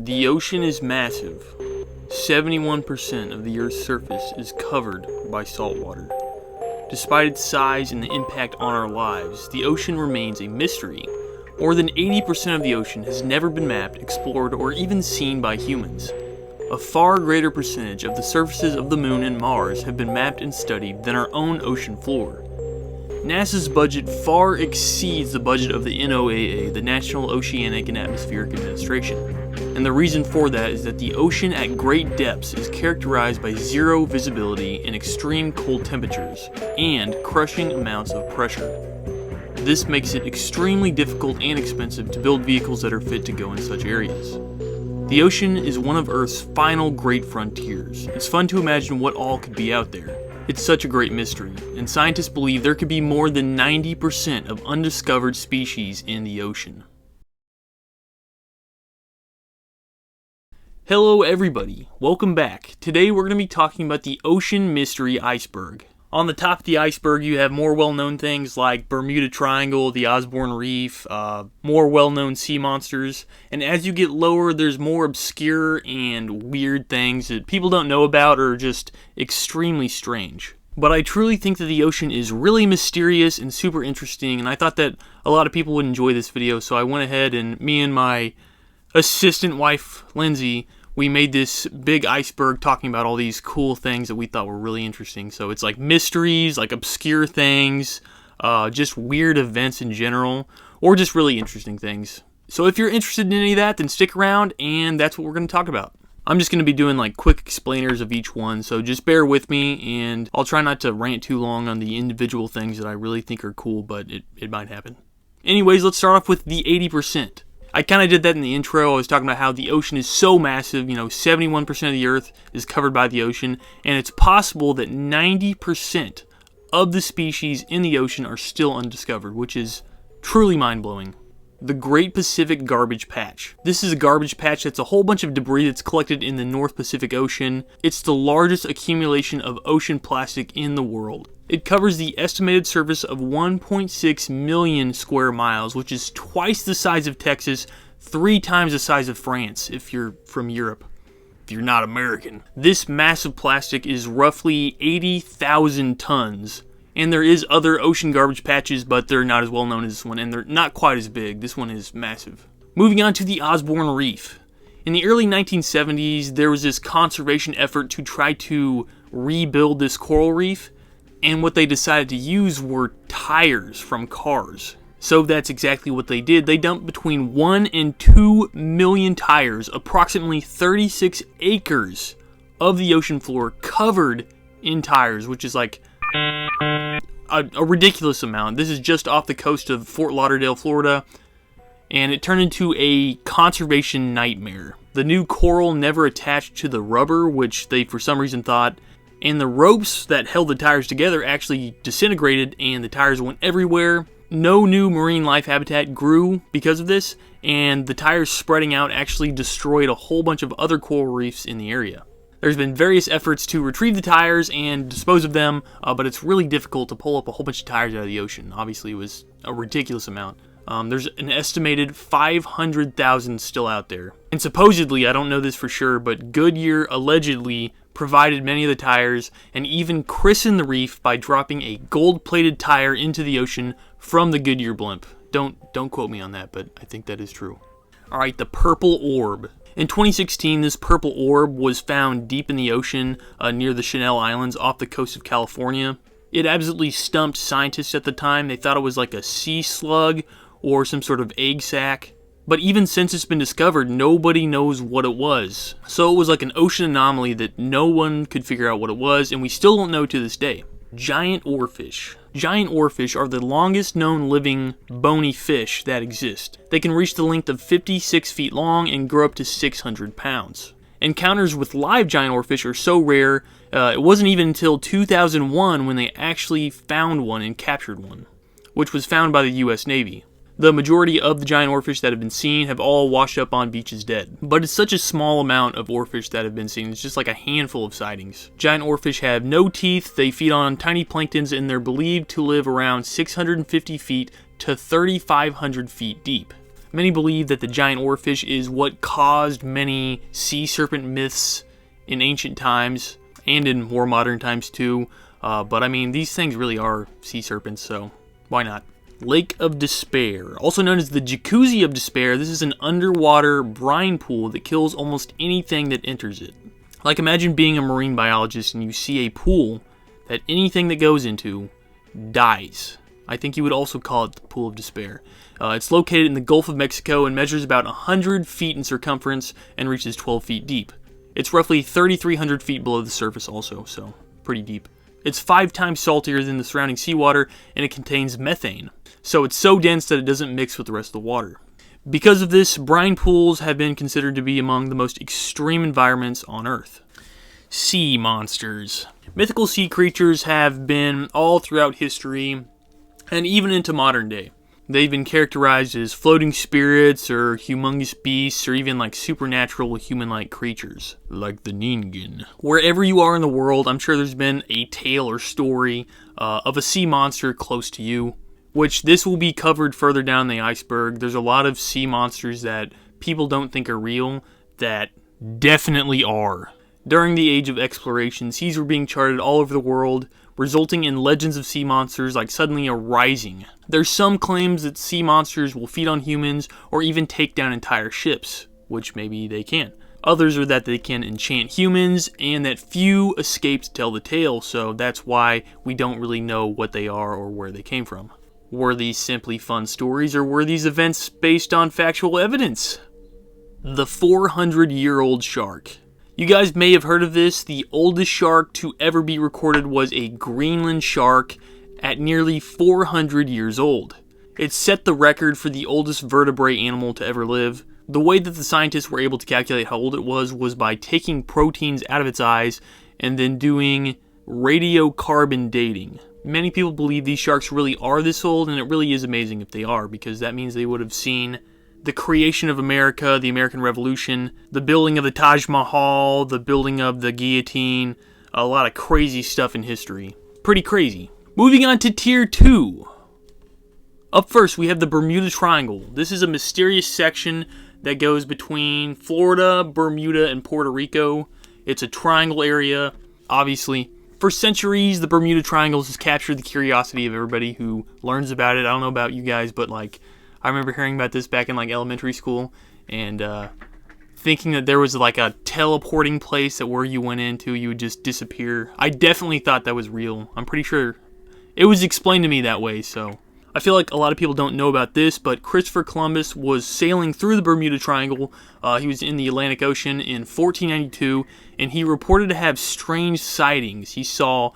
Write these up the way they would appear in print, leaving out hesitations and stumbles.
The ocean is massive. 71% of the Earth's surface is covered by salt water. Despite its size and the impact on our lives, the ocean remains a mystery. More than 80% of the ocean has never been mapped, explored, or even seen by humans. A far greater percentage of the surfaces of the Moon and Mars have been mapped and studied than our own ocean floor. NASA's budget far exceeds the budget of the NOAA, the National Oceanic and Atmospheric Administration. And the reason for that is that the ocean at great depths is characterized by zero visibility and extreme cold temperatures, and crushing amounts of pressure. This makes it extremely difficult and expensive to build vehicles that are fit to go in such areas. The ocean is one of Earth's final great frontiers. It's fun to imagine what all could be out there. It's such a great mystery, and scientists believe there could be more than 90% of undiscovered species in the ocean. Hello everybody, welcome back. Today we're going to be talking about the Ocean Mystery Iceberg. On the top of the iceberg you have more well-known things like Bermuda Triangle, the Osborne Reef, more well-known sea monsters, and as you get lower there's more obscure and weird things that people don't know about or are just extremely strange. But I truly think that the ocean is really mysterious and super interesting, and I thought that a lot of people would enjoy this video, so I went ahead and me and my assistant wife, Lindsay, we made this big iceberg talking about all these cool things that we thought were really interesting. So it's like mysteries, like obscure things, just weird events in general, or just really interesting things. So if you're interested in any of that, then stick around, and that's what we're going to talk about. I'm just going to be doing like quick explainers of each one, so just bear with me, and I'll try not to rant too long on the individual things that I really think are cool, but it might happen. Anyways, let's start off with the 80%. I kind of did that in the intro. I was talking about how the ocean is so massive, 71% of the Earth is covered by the ocean, and it's possible that 90% of the species in the ocean are still undiscovered, which is truly mind-blowing. The Great Pacific Garbage Patch. This is a garbage patch that's a whole bunch of debris that's collected in the North Pacific Ocean. It's the largest accumulation of ocean plastic in the world. It covers the estimated surface of 1.6 million square miles, which is twice the size of Texas, 3 times the size of France if you're from Europe, if you're not American. This massive plastic is roughly 80,000 tons. And there is other ocean garbage patches, but they're not as well known as this one, and they're not quite as big. This one is massive. Moving on to the Osborne Reef. In the early 1970s, there was this conservation effort to try to rebuild this coral reef, and what they decided to use were tires from cars. So that's exactly what they did. They dumped between 1 and 2 million tires, approximately 36 acres of the ocean floor covered in tires, which is like a ridiculous amount. This is just off the coast of Fort Lauderdale, Florida, and it turned into a conservation nightmare. The new coral never attached to the rubber, which they for some reason thought, and the ropes that held the tires together actually disintegrated and the tires went everywhere. No new marine life habitat grew because of this, and the tires spreading out actually destroyed a whole bunch of other coral reefs in the area. There's been various efforts to retrieve the tires and dispose of them, but it's really difficult to pull up a whole bunch of tires out of the ocean. Obviously, it was a ridiculous amount. There's an estimated 500,000 still out there. And supposedly, I don't know this for sure, but Goodyear allegedly provided many of the tires and even christened the reef by dropping a gold-plated tire into the ocean from the Goodyear blimp. Don't quote me on that, but I think that is true. Alright, the purple orb. In 2016, this purple orb was found deep in the ocean near the Chanel Islands off the coast of California. It absolutely stumped scientists at the time. They thought it was like a sea slug or some sort of egg sac. But even since it's been discovered, nobody knows what it was. So it was like an ocean anomaly that no one could figure out what it was, and we still don't know to this day. Giant oarfish. Giant oarfish are the longest known living bony fish that exist. They can reach the length of 56 feet long and grow up to 600 pounds. Encounters with live giant oarfish are so rare, it wasn't even until 2001 when they actually found one and captured one, which was found by the US Navy. The majority of the giant oarfish that have been seen have all washed up on beaches dead. But it's such a small amount of oarfish that have been seen. It's just like a handful of sightings. Giant oarfish have no teeth, they feed on tiny planktons, and they're believed to live around 650 feet to 3,500 feet deep. Many believe that the giant oarfish is what caused many sea serpent myths in ancient times, and in more modern times too. But I mean, these things really are sea serpents, so why not? Lake of Despair, also known as the Jacuzzi of Despair. This is an underwater brine pool that kills almost anything that enters it. Like, imagine being a marine biologist and you see a pool that anything that goes into dies. I think you would also call it the Pool of Despair. It's located in the Gulf of Mexico and measures about 100 feet in circumference and reaches 12 feet deep. It's roughly 3,300 feet below the surface also, so pretty deep. It's 5 times saltier than the surrounding seawater, and it contains methane. So it's so dense that it doesn't mix with the rest of the water. Because of this, brine pools have been considered to be among the most extreme environments on Earth. Sea monsters. Mythical sea creatures have been all throughout history, and even into modern day. They've been characterized as floating spirits, or humongous beasts, or even like supernatural human-like creatures, like the Ningen. Wherever you are in the world, I'm sure there's been a tale or story of a sea monster close to you, which this will be covered further down the iceberg. There's a lot of sea monsters that people don't think are real that definitely are. During the age of exploration, seas were being charted all over the world, resulting in legends of sea monsters like suddenly arising. There's some claims that sea monsters will feed on humans or even take down entire ships, which maybe they can. Others are that they can enchant humans and that few escape to tell the tale, so that's why we don't really know what they are or where they came from. Were these simply fun stories, or were these events based on factual evidence? The 400-year-old shark. You guys may have heard of this. The oldest shark to ever be recorded was a Greenland shark at nearly 400 years old. It set the record for the oldest vertebrate animal to ever live. The way that the scientists were able to calculate how old it was by taking proteins out of its eyes and then doing radiocarbon dating. Many people believe these sharks really are this old, and it really is amazing if they are, because that means they would have seen the creation of America, the American Revolution, the building of the Taj Mahal, the building of the guillotine, a lot of crazy stuff in history. Pretty crazy. Moving on to Tier 2. Up first, we have the Bermuda Triangle. This is a mysterious section that goes between Florida, Bermuda, and Puerto Rico. It's a triangle area, obviously. For centuries, the Bermuda Triangle has captured the curiosity of everybody who learns about it. I don't know about you guys, but I remember hearing about this back in elementary school and thinking that there was a teleporting place that where you went into, you would just disappear. I definitely thought that was real. I'm pretty sure it was explained to me that way, so I feel like a lot of people don't know about this, but Christopher Columbus was sailing through the Bermuda Triangle. He was in the Atlantic Ocean in 1492, and he reported to have strange sightings. He saw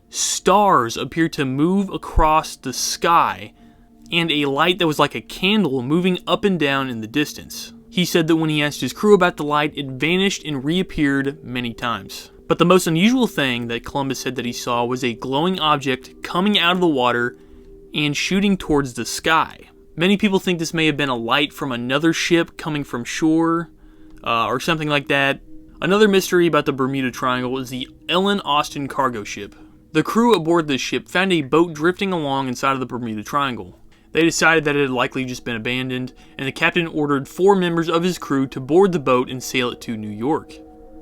stars appear to move across the sky, and a light that was like a candle moving up and down in the distance. He said that when he asked his crew about the light, it vanished and reappeared many times. But the most unusual thing that Columbus said that he saw was a glowing object coming out of the water and shooting towards the sky. Many people think this may have been a light from another ship coming from shore, or something like that. Another mystery about the Bermuda Triangle is the Ellen Austin cargo ship. The crew aboard this ship found a boat drifting along inside of the Bermuda Triangle. They decided that it had likely just been abandoned, and the captain ordered 4 members of his crew to board the boat and sail it to New York.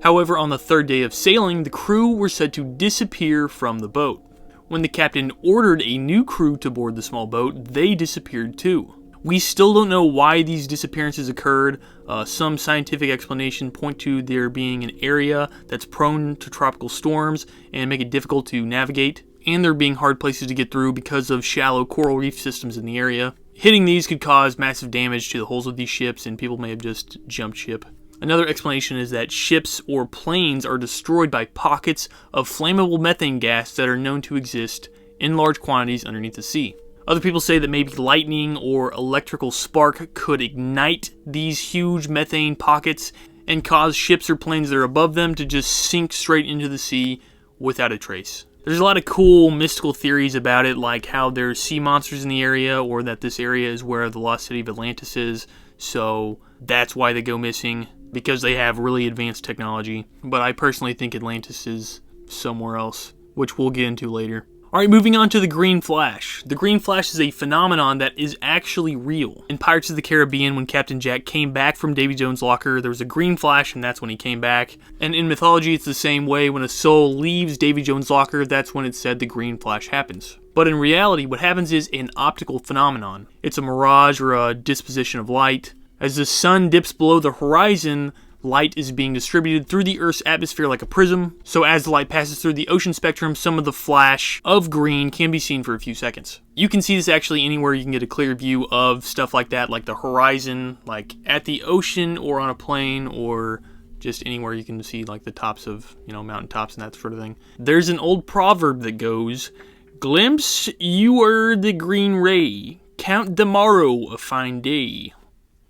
However, on the 3rd day of sailing, the crew were said to disappear from the boat. When the captain ordered a new crew to board the small boat, they disappeared too. We still don't know why these disappearances occurred. Some scientific explanation point to there being an area that's prone to tropical storms and make it difficult to navigate, and there being hard places to get through because of shallow coral reef systems in the area. Hitting these could cause massive damage to the hulls of these ships, and people may have just jumped ship. Another explanation is that ships or planes are destroyed by pockets of flammable methane gas that are known to exist in large quantities underneath the sea. Other people say that maybe lightning or electrical spark could ignite these huge methane pockets and cause ships or planes that are above them to just sink straight into the sea without a trace. There's a lot of cool mystical theories about it, like how there's sea monsters in the area, or that this area is where the lost city of Atlantis is, so that's why they go missing, because they have really advanced technology. But I personally think Atlantis is somewhere else, which we'll get into later. Alright, moving on to the green flash. The green flash is a phenomenon that is actually real. In Pirates of the Caribbean, when Captain Jack came back from Davy Jones' locker, there was a green flash, and that's when he came back. And in mythology, it's the same way. When a soul leaves Davy Jones' locker, that's when it's said the green flash happens. But in reality, what happens is an optical phenomenon. It's a mirage or a disposition of light. As the sun dips below the horizon, light is being distributed through the Earth's atmosphere like a prism. So as the light passes through the ocean spectrum, some of the flash of green can be seen for a few seconds. You can see this actually anywhere you can get a clear view of stuff like that, like the horizon, like at the ocean or on a plane, or just anywhere you can see like the tops of, mountain tops and that sort of thing. There's an old proverb that goes, "Glimpse you are the green ray, count the morrow a fine day."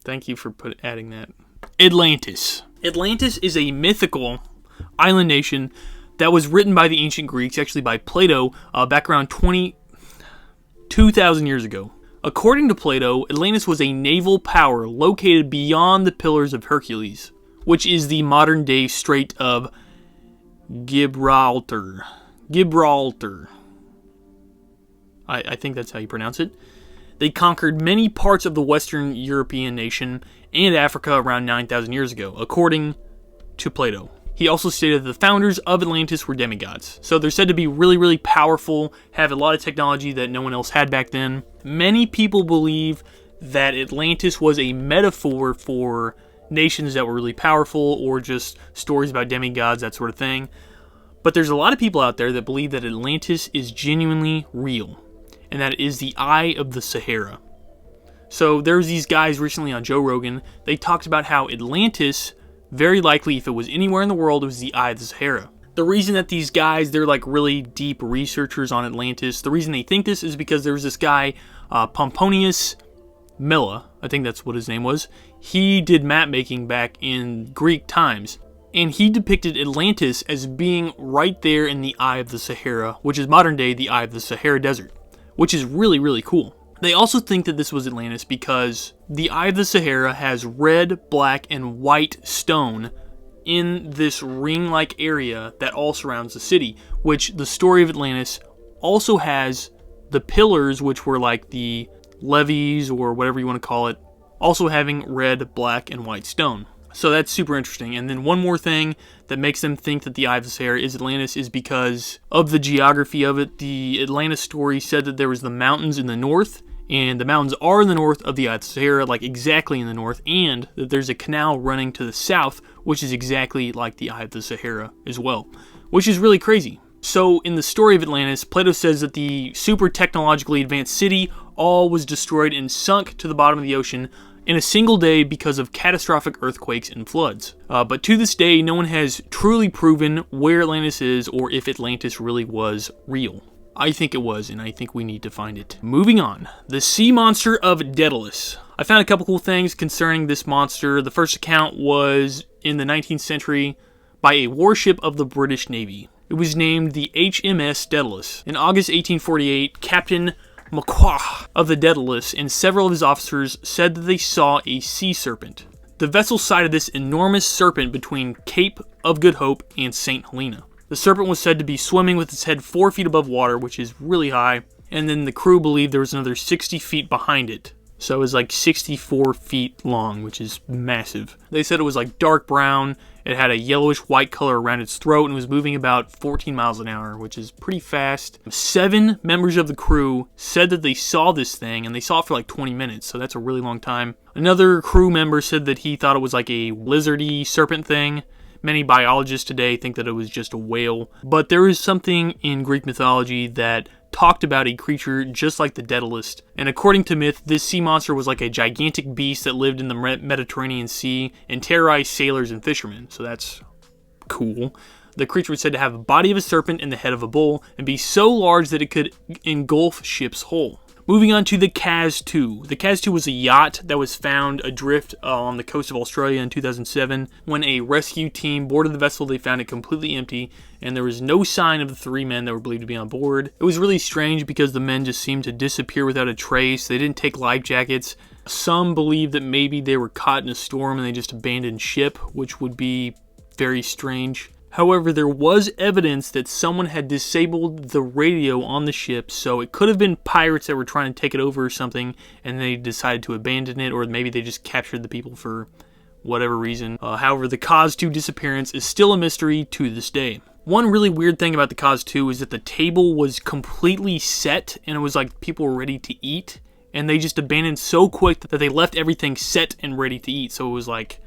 Thank you for adding that. Atlantis. Atlantis is a mythical island nation that was written by the ancient Greeks, actually by Plato, back around 2,000 years ago. According to Plato, Atlantis was a naval power located beyond the Pillars of Hercules, which is the modern-day Strait of Gibraltar. I think that's how you pronounce it. They conquered many parts of the Western European nation and Africa around 9,000 years ago, according to Plato. He also stated that the founders of Atlantis were demigods. So they're said to be really, really powerful, have a lot of technology that no one else had back then. Many people believe that Atlantis was a metaphor for nations that were really powerful, or just stories about demigods, that sort of thing. But there's a lot of people out there that believe that Atlantis is genuinely real, and that it is the Eye of the Sahara. So there was these guys recently on Joe Rogan. They talked about how Atlantis, very likely if it was anywhere in the world, it was the Eye of the Sahara. The reason that these guys, they're like really deep researchers on Atlantis, the reason they think this is because there was this guy, Pomponius Mela, I think that's what his name was. He did map making back in Greek times, and he depicted Atlantis as being right there in the Eye of the Sahara, which is modern day the Eye of the Sahara Desert, which is really, really cool. They also think that this was Atlantis because the Eye of the Sahara has red, black, and white stone in this ring-like area that all surrounds the city, which the story of Atlantis also has the pillars, which were like the levees or whatever you want to call it, also having red, black, and white stone. So that's super interesting. And then one more thing that makes them think that the Eye of the Sahara is Atlantis is because of the geography of it. The Atlantis story said that there was the mountains in the north, and the mountains are in the north of the Eye of the Sahara, like exactly in the north, and that there's a canal running to the south, which is exactly like the Eye of the Sahara as well, which is really crazy. So in the story of Atlantis, Plato says that the super technologically advanced city all was destroyed and sunk to the bottom of the ocean in a single day because of catastrophic earthquakes and floods. But to this day, no one has truly proven where Atlantis is or if Atlantis really was real. I think it was, and I think we need to find it. Moving on, the sea monster of Daedalus. I found a couple cool things concerning this monster. The first account was in the 19th century by a warship of the British Navy. It was named the HMS Daedalus. In August 1848, Captain Macquah of the Daedalus and several of his officers said that they saw a sea serpent. The vessel sighted this enormous serpent between Cape of Good Hope and St. Helena. The serpent was said to be swimming with its head 4 feet above water, which is really high, and then the crew believed there was another 60 feet behind it. So it was like 64 feet long, which is massive. They said it was like dark brown, it had a yellowish white color around its throat, and was moving about 14 miles an hour, which is pretty fast. 7 members of the crew said that they saw this thing, and they saw it for like 20 minutes, so that's a really long time. Another crew member said that he thought it was like a lizardy serpent thing. Many biologists today think that it was just a whale, but there is something in Greek mythology that talked about a creature just like the Daedalus, and according to myth, this sea monster was like a gigantic beast that lived in the Mediterranean Sea and terrorized sailors and fishermen, so that's cool. The creature was said to have the body of a serpent and the head of a bull, and be so large that it could engulf ships whole. Moving on to the Kaz 2. The Kaz 2 was a yacht that was found adrift on the coast of Australia in 2007. When a rescue team boarded the vessel, they found it completely empty, and there was no sign of the 3 men that were believed to be on board. It was really strange because the men just seemed to disappear without a trace. They didn't take life jackets. Some believe that maybe they were caught in a storm and they just abandoned ship, which would be very strange. However, there was evidence that someone had disabled the radio on the ship, so it could have been pirates that were trying to take it over or something, and they decided to abandon it, or maybe they just captured the people for whatever reason. However, the cause to disappearance is still a mystery to this day. One really weird thing about the cause 2 is that the table was completely set, and it was like people were ready to eat, and they just abandoned so quick that they left everything set and ready to eat. So it was like,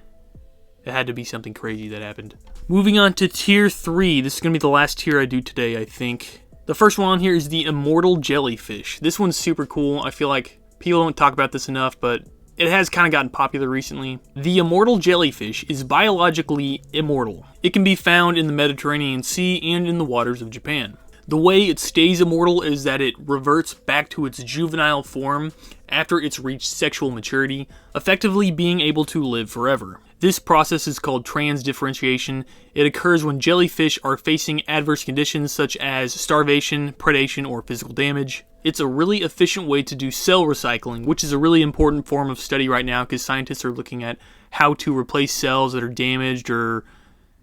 it had to be something crazy that happened. Moving on to tier 3. This is going to be the last tier I do today, I think. The first one on here is the Immortal Jellyfish. This one's super cool. I feel like people don't talk about this enough, but it has kind of gotten popular recently. The Immortal Jellyfish is biologically immortal. It can be found in the Mediterranean Sea and in the waters of Japan. The way it stays immortal is that it reverts back to its juvenile form after it's reached sexual maturity, effectively being able to live forever. This process is called transdifferentiation. It occurs when jellyfish are facing adverse conditions such as starvation, predation, or physical damage. It's a really efficient way to do cell recycling, which is a really important form of study right now because scientists are looking at how to replace cells that are damaged or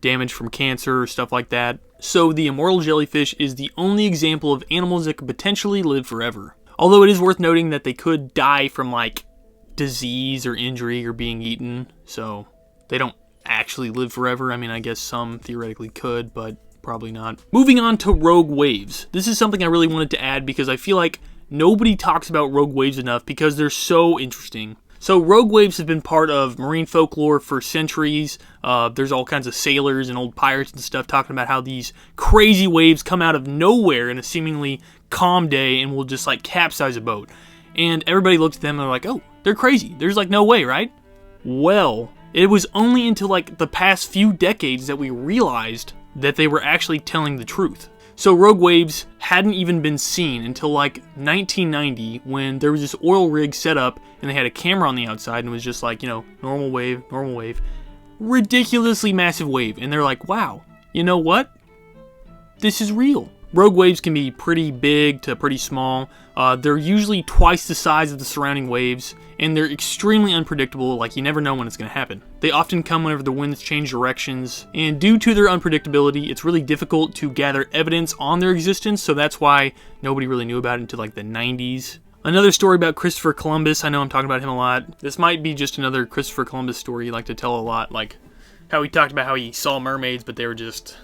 damaged from cancer or stuff like that. So the immortal jellyfish is the only example of animals that could potentially live forever. Although it is worth noting that they could die from like disease or injury or being eaten, so they don't actually live forever. I mean, I guess some theoretically could, but probably not. Moving on to rogue waves. This is something I really wanted to add because I feel like nobody talks about rogue waves enough because they're so interesting. So rogue waves have been part of marine folklore for centuries. There's all kinds of sailors and old pirates and stuff talking about how these crazy waves come out of nowhere in a seemingly calm day and will just like capsize a boat. And everybody looks at them and they're like, oh, they're crazy. There's like no way, right? Well, it was only until like the past few decades that we realized that they were actually telling the truth. So rogue waves hadn't even been seen until like 1990 when there was this oil rig set up and they had a camera on the outside and it was just like, you know, normal wave, ridiculously massive wave. And they're like, wow, you know what? This is real. Rogue waves can be pretty big to pretty small. They're usually twice the size of the surrounding waves, and they're extremely unpredictable, like you never know when it's going to happen. They often come whenever the winds change directions, and due to their unpredictability, it's really difficult to gather evidence on their existence, so that's why nobody really knew about it until like the 90s. Another story about Christopher Columbus, I know I'm talking about him a lot. This might be just another Christopher Columbus story you like to tell a lot, like how he talked about how he saw mermaids, but they were just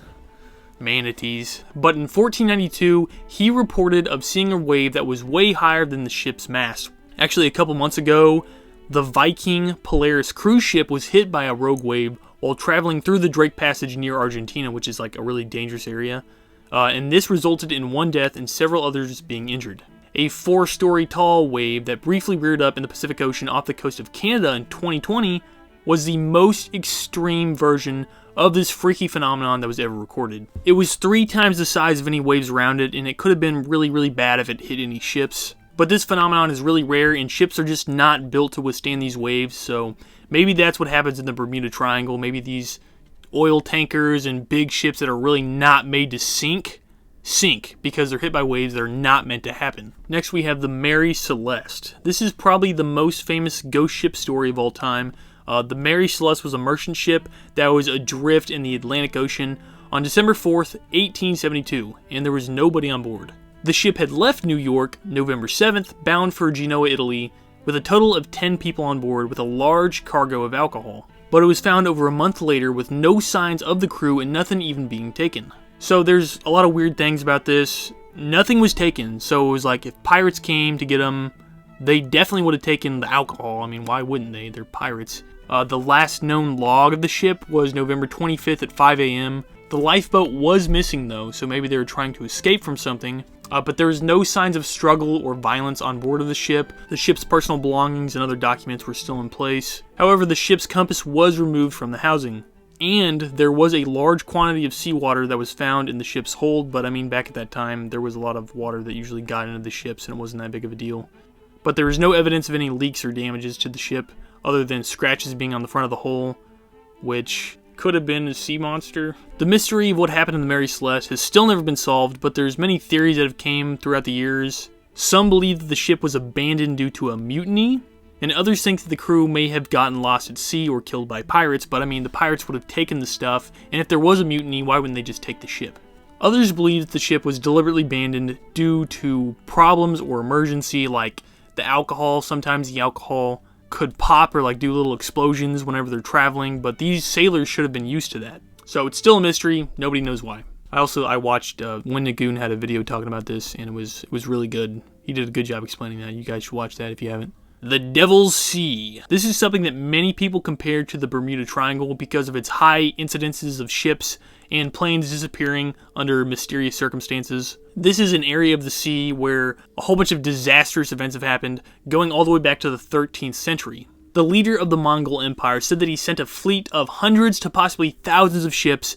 manatees. But in 1492, he reported of seeing a wave that was way higher than the ship's mast. Actually, a couple months ago, the Viking Polaris cruise ship was hit by a rogue wave while traveling through the Drake Passage near Argentina, which is like a really dangerous area. And this resulted in one death and several others being injured. A 4-story tall wave that briefly reared up in the Pacific Ocean off the coast of Canada in 2020 was the most extreme version of this freaky phenomenon that was ever recorded. It was 3 times the size of any waves around it, and it could have been really, really bad if it hit any ships. But this phenomenon is really rare, and ships are just not built to withstand these waves, so maybe that's what happens in the Bermuda Triangle. Maybe these oil tankers and big ships that are really not made to sink because they're hit by waves that are not meant to happen. Next we have the Mary Celeste. This is probably the most famous ghost ship story of all time. The Mary Celeste was a merchant ship that was adrift in the Atlantic Ocean on December 4th, 1872, and there was nobody on board. The ship had left New York November 7th, bound for Genoa, Italy, with a total of 10 people on board with a large cargo of alcohol. But it was found over a month later with no signs of the crew and nothing even being taken. So there's a lot of weird things about this. Nothing was taken, so it was like if pirates came to get them, they definitely would have taken the alcohol. I mean, why wouldn't they? They're pirates. The last known log of the ship was November 25th at 5 a.m. The lifeboat was missing though, so maybe they were trying to escape from something. But there was no signs of struggle or violence on board of the ship. The ship's personal belongings and other documents were still in place. However, the ship's compass was removed from the housing. And there was a large quantity of seawater that was found in the ship's hold, but I mean, back at that time, there was a lot of water that usually got into the ships and it wasn't that big of a deal. But there was no evidence of any leaks or damages to the ship, other than scratches being on the front of the hull, which could have been a sea monster. The mystery of what happened to the Mary Celeste has still never been solved, but there's many theories that have came throughout the years. Some believe that the ship was abandoned due to a mutiny. And others think that the crew may have gotten lost at sea or killed by pirates, but I mean, the pirates would have taken the stuff, and if there was a mutiny, why wouldn't they just take the ship? Others believe that the ship was deliberately abandoned due to problems or emergency, like the alcohol. Sometimes the alcohol could pop or like do little explosions whenever they're traveling, but these sailors should have been used to that. So it's still a mystery. Nobody knows why. I watched Win Nagoon had a video talking about this, and it was really good. He did a good job explaining that. You guys should watch that if you haven't. The Devil's Sea. This is something that many people compare to the Bermuda Triangle because of its high incidences of ships and planes disappearing under mysterious circumstances. This is an area of the sea where a whole bunch of disastrous events have happened, going all the way back to the 13th century. The leader of the Mongol Empire said that he sent a fleet of hundreds to possibly thousands of ships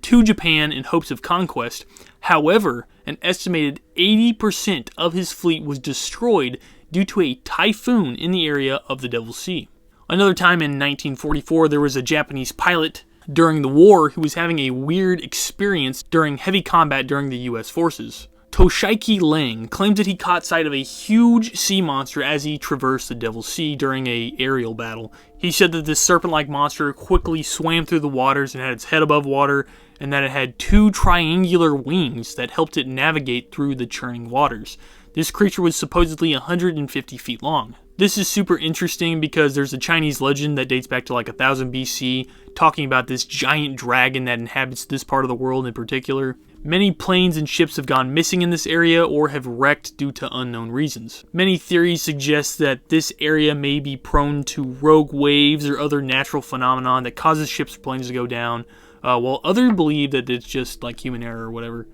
to Japan in hopes of conquest. However, an estimated 80% of his fleet was destroyed due to a typhoon in the area of the Devil's Sea. Another time in 1944, there was a Japanese pilot during the war who was having a weird experience during heavy combat during the U.S. forces. Toshiki Lang claims that he caught sight of a huge sea monster as he traversed the Devil's Sea during an aerial battle. He said that this serpent-like monster quickly swam through the waters and had its head above water, and that it had two triangular wings that helped it navigate through the churning waters. This creature was supposedly 150 feet long. This is super interesting because there's a Chinese legend that dates back to like 1000 BC talking about this giant dragon that inhabits this part of the world in particular. Many planes and ships have gone missing in this area or have wrecked due to unknown reasons. Many theories suggest that this area may be prone to rogue waves or other natural phenomenon that causes ships or planes to go down, while others believe that it's just like human error or whatever.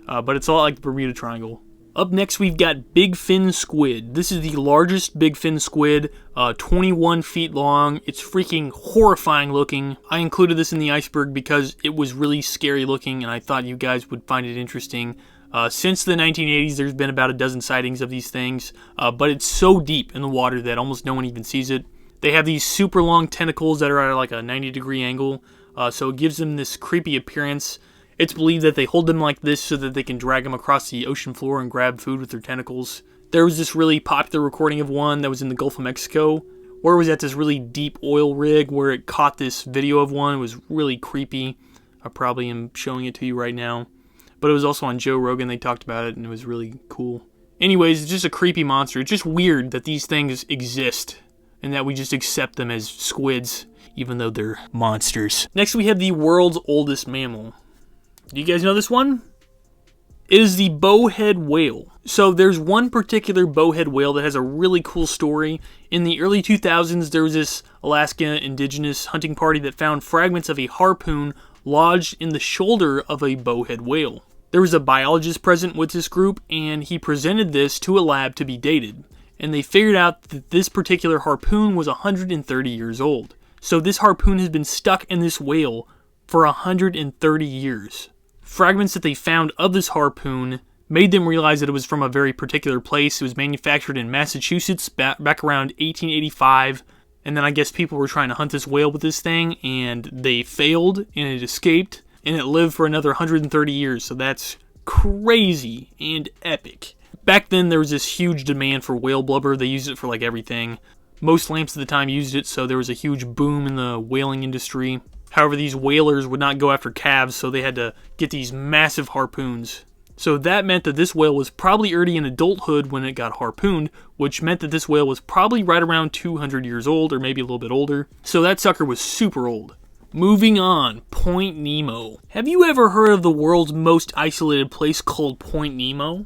But it's a lot like the Bermuda Triangle. Up next, we've got Bigfin Squid. This is the largest bigfin squid, 21 feet long. It's freaking horrifying looking. I included this in the iceberg because it was really scary looking, and I thought you guys would find it interesting. Since the 1980s, there's been about a dozen sightings of these things, but it's so deep in the water that almost no one even sees it. They have these super long tentacles that are at like a 90-degree angle, so it gives them this creepy appearance. It's believed that they hold them like this so that they can drag them across the ocean floor and grab food with their tentacles. There was this really popular recording of one that was in the Gulf of Mexico, where it was at this really deep oil rig where it caught this video of one. It was really creepy. I probably am showing it to you right now. But it was also on Joe Rogan. They talked about it, and it was really cool. Anyways, it's just a creepy monster. It's just weird that these things exist and that we just accept them as squids, even though they're monsters. Next, we have the world's oldest mammal. Do you guys know this one? It is the bowhead whale. So there's one particular bowhead whale that has a really cool story. In the early 2000s, there was this Alaska indigenous hunting party that found fragments of a harpoon lodged in the shoulder of a bowhead whale. There was a biologist present with this group, and he presented this to a lab to be dated. And they figured out that this particular harpoon was 130 years old. So this harpoon has been stuck in this whale for 130 years. Fragments that they found of this harpoon made them realize that it was from a very particular place. It was manufactured in Massachusetts back around 1885. And then I guess people were trying to hunt this whale with this thing, and they failed, and it escaped, and it lived for another 130 years. So that's crazy and epic. Back then, there was this huge demand for whale blubber. They used it for like everything. Most lamps at the time used it, so there was a huge boom in the whaling industry. However, these whalers would not go after calves, so they had to get these massive harpoons. So that meant that this whale was probably already in adulthood when it got harpooned, which meant that this whale was probably right around 200 years old, or maybe a little bit older. So that sucker was super old. Moving on, Point Nemo. Have you ever heard of the world's most isolated place called Point Nemo?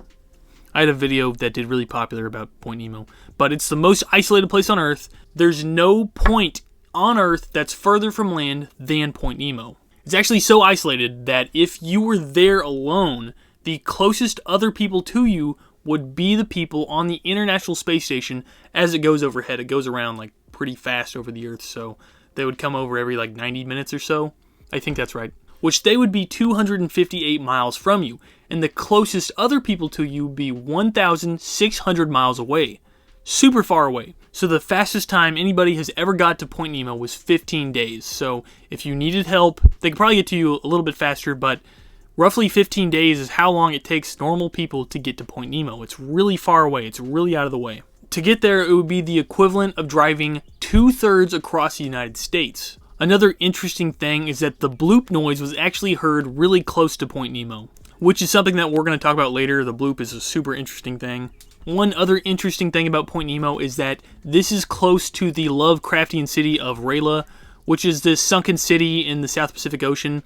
I had a video that did really popular about Point Nemo, but it's the most isolated place on Earth. There's no point on Earth that's further from land than Point Nemo. It's actually so isolated that if you were there alone, the closest other people to you would be the people on the International Space Station as it goes overhead. It goes around like pretty fast over the Earth, so they would come over every like 90 minutes or so. I think that's right. Which they would be 258 miles from you, and the closest other people to you would be 1,600 miles away. Super far away. So the fastest time anybody has ever got to Point Nemo was 15 days. So if you needed help, they could probably get to you a little bit faster, but roughly 15 days is how long it takes normal people to get to Point Nemo. It's really far away. It's really out of the way. To get there, it would be the equivalent of driving 2/3 across the United States. Another interesting thing is that the bloop noise was actually heard really close to Point Nemo, which is something that we're going to talk about later. The bloop is a super interesting thing. One other interesting thing about Point Nemo is that this is close to the Lovecraftian city of Rayla, which is this sunken city in the South Pacific Ocean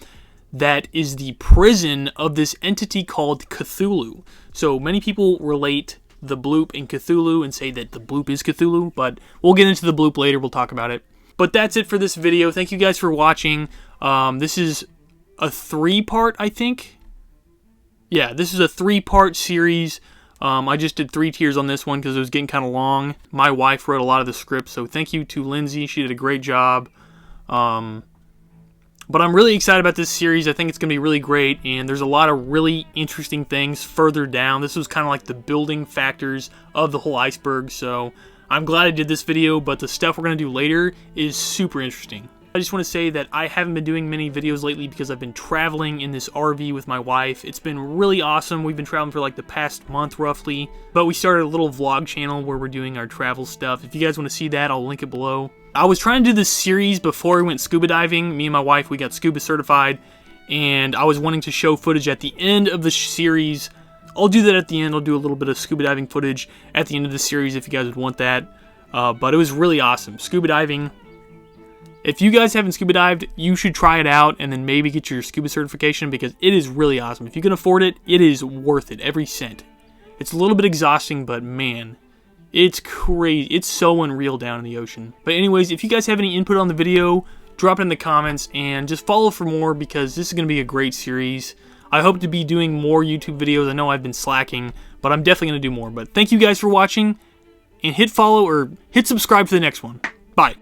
that is the prison of this entity called Cthulhu. So many people relate the bloop in Cthulhu and say that the bloop is Cthulhu, but we'll get into the bloop later. We'll talk about it. But that's it for this video. Thank you guys for watching. This is a 3-part, I think. Yeah, this is a 3-part series. I just did 3 tiers on this one because it was getting kind of long. My wife wrote a lot of the script, so thank you to Lindsay. She did a great job. But I'm really excited about this series. I think it's going to be really great, and there's a lot of really interesting things further down. This was kind of like the building factors of the whole iceberg, so I'm glad I did this video, but the stuff we're going to do later is super interesting. I just want to say that I haven't been doing many videos lately because I've been traveling in this RV with my wife. It's been really awesome. We've been traveling for like the past month roughly, but we started a little vlog channel where we're doing our travel stuff. If you guys want to see that, I'll link it below. I was trying to do this series before we went scuba diving. Me and my wife, we got scuba certified, and I was wanting to show footage at the end of the series. I'll do that at the end. I'll do a little bit of scuba diving footage at the end of the series if you guys would want that. But it was really awesome. Scuba diving. If you guys haven't scuba dived, you should try it out and then maybe get your scuba certification because it is really awesome. If you can afford it, it is worth it, every cent. It's a little bit exhausting, but man, it's crazy. It's so unreal down in the ocean. But anyways, if you guys have any input on the video, drop it in the comments and just follow for more because this is going to be a great series. I hope to be doing more YouTube videos. I know I've been slacking, but I'm definitely going to do more. But thank you guys for watching, and hit follow or hit subscribe for the next one. Bye.